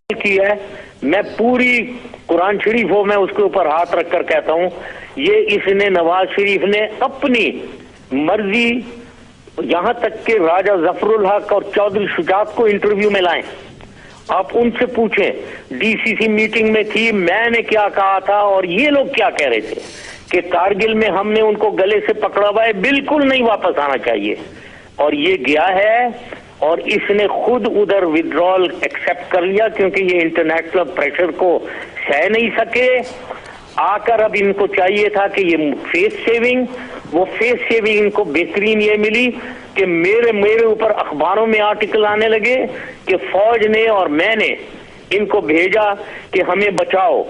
की है। मैं पूरी कुरान शरीफ हो मैं उसके ऊपर हाथ रखकर कहता हूं, ये इसने नवाज शरीफ ने अपनी मर्जी, यहां तक कि राजा जफरुल हक और चौधरी शुजात को इंटरव्यू में लाएं। आप उनसे पूछें, डीसीसी मीटिंग में थी, मैंने क्या कहा था और ये लोग क्या कह रहे थे कि कारगिल में हमने उनको गले से पकड़ा हुआ है, बिल्कुल नहीं वापस आना चाहिए। और ये गया है और इसने खुद उधर विड्रॉल एक्सेप्ट कर लिया क्योंकि ये इंटरनेशनल प्रेशर को सह नहीं सके। आकर अब इनको चाहिए था कि ये फेस सेविंग, वो फेस सेविंग इनको बेहतरीन ये मिली कि मेरे ऊपर अखबारों में आर्टिकल आने लगे कि फौज ने और मैंने इनको भेजा कि हमें बचाओ।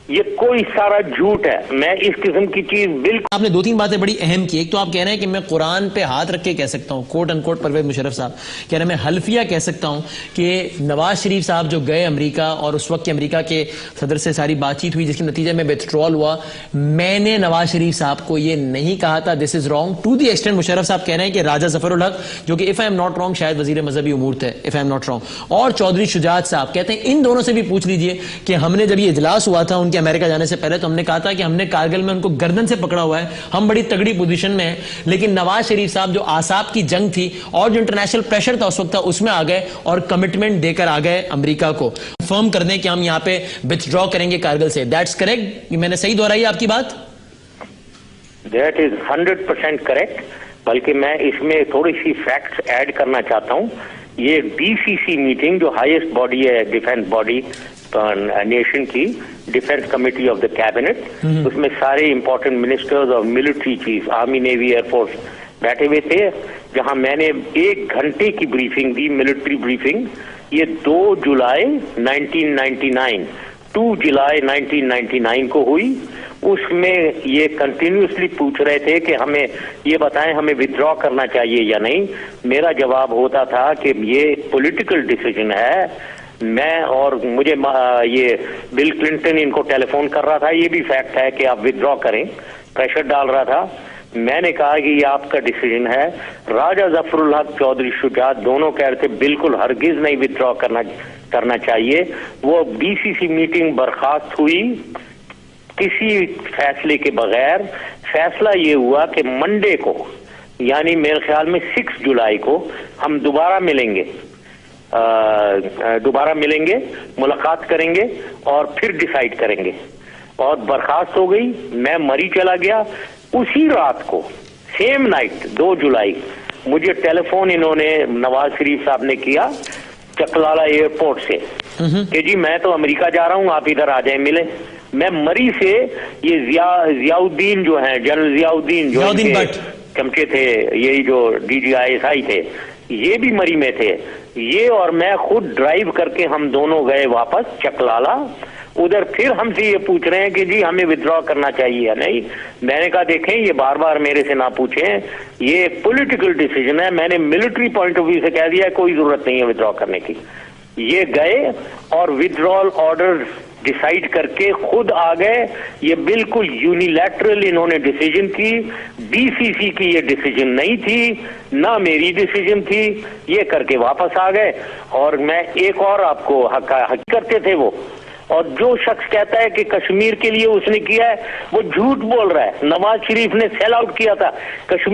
ये कोई सारा झूठ है। मैं इस किस्म की चीज बिल्कुल। आपने दो तीन बातें बड़ी अहम की। एक तो आप कह रहे हैं कि मैं कुरान पे हाथ रख के कह सकता हूं, कोट अनकोट परवेज मुशर्रफ साहब कह रहे हैं मैं हल्फिया कह सकता हूं कि नवाज शरीफ साहब जो गए अमेरिका और उस वक्त के अमेरिका के सदर से सारी बातचीत हुई जिसके नतीजे में विथड्रॉल हुआ, मैंने नवाज शरीफ साहब को यह नहीं कहा था। This is wrong to the extent Musharraf sahab कह रहे हैं कि राजा जफरुल हक जो कि if I am not wrong शायद वजीर मजहबी उमूर थे, if I am not wrong, और चौधरी शुजात साहब कहते हैं इन दोनों से भी पूछ लीजिए कि हमने जब ये इजलास हुआ था उनके अमेरिका जाने से पहले तो हमने कहा था कि हमने कारगिल में उनको गर्दन से पकड़ा हुआ है, हम बड़ी तगड़ी पोजीशन में हैं। लेकिन नवाज शरीफ साहब जो आसाब की जंग थी और जो इंटरनेशनल प्रेशर था उस वक्त था, उसमें आ गए और कमिटमेंट देकर आ गए अमेरिका को, फर्म कर दें कि हम यहां पे विथड्रॉ करेंगे कारगिल से। That's correct? मैंने सही दोहराई आपकी बात? That is 100% correct. बल्कि मैं इसमें थोड़ी सी फैक्ट्स ऐड करना चाहता हूं। ये डीसीसी मीटिंग जो हाईएस्ट बॉडी है डिफेंस बॉडी नेशन की, defence committee of the cabinet, उसमें सारे इंपॉर्टेंट मिनिस्टर्स और military chief, army, navy, air force बैठे हुए थे, जहां मैंने 1 घंटे की ब्रीफिंग दी, मिलिट्री ब्रीफिंग। ये 2 जुलाई 1999 2 जुलाई 1999 को हुई। उसमें ये कंटिन्यूसली पूछ रहे थे कि हमें ये बताएं हमें विथड्रॉ करना चाहिए या नहीं। मेरा जवाब होता था कि ये पॉलिटिकल डिसीजन है। मैं और मुझे ये बिल क्लिंटन इनको टेलीफोन कर रहा था, ये भी फैक्ट है कि आप विथड्रॉ करें, प्रेशर डाल रहा था। मैंने कहा कि ये आपका डिसीजन है। राजा जफरुल हक, चौधरी शुजात दोनों कह रहे थे बिल्कुल हरगिज नहीं विथड्रॉ करना चाहिए। वो डीसीसी मीटिंग बर्खास्त हुई किसी फैसले के बगैर। फैसला ये हुआ कि मंडे को, यानी मेरे ख्याल में 6 जुलाई को हम दोबारा मिलेंगे, मुलाकात करेंगे और फिर डिसाइड करेंगे। और बर्खास्त हो गई। मैं मरी चला गया। उसी रात को, सेम नाइट 2 जुलाई, मुझे टेलीफोन इन्होंने नवाज शरीफ साहब ने किया चकलाला एयरपोर्ट से कि जी मैं तो अमेरिका जा रहा हूं, आप इधर आ जाए मिले। मैं मरी से ये जियाउद्दीन जो है, जनरल जियाउद्दीन जो चमचे थे, यही जो DGISI थे, ये भी मरी में थे। ये और मैं खुद ड्राइव करके हम दोनों गए वापस चकलाला। उधर फिर हमसे ये पूछ रहे हैं कि जी हमें विथड्रॉ करना चाहिए या नहीं। मैंने कहा देखें ये बार बार मेरे से ना पूछें, ये पॉलिटिकल डिसीजन है। मैंने मिलिट्री पॉइंट ऑफ व्यू से कह दिया कोई जरूरत नहीं है विथड्रॉ करने की। ये गए और विथड्रॉल ऑर्डर डिसाइड करके खुद आ गए। ये बिल्कुल यूनिलैटरल इन्होंने डिसीजन की। डीसीसी की ये डिसीजन नहीं थी, ना मेरी डिसीजन थी। ये करके वापस आ गए। और मैं एक और आपको हक करते थे वो, और जो शख्स कहता है कि कश्मीर के लिए उसने किया है वो झूठ बोल रहा है। नवाज शरीफ ने सेल आउट किया था कश्मीर।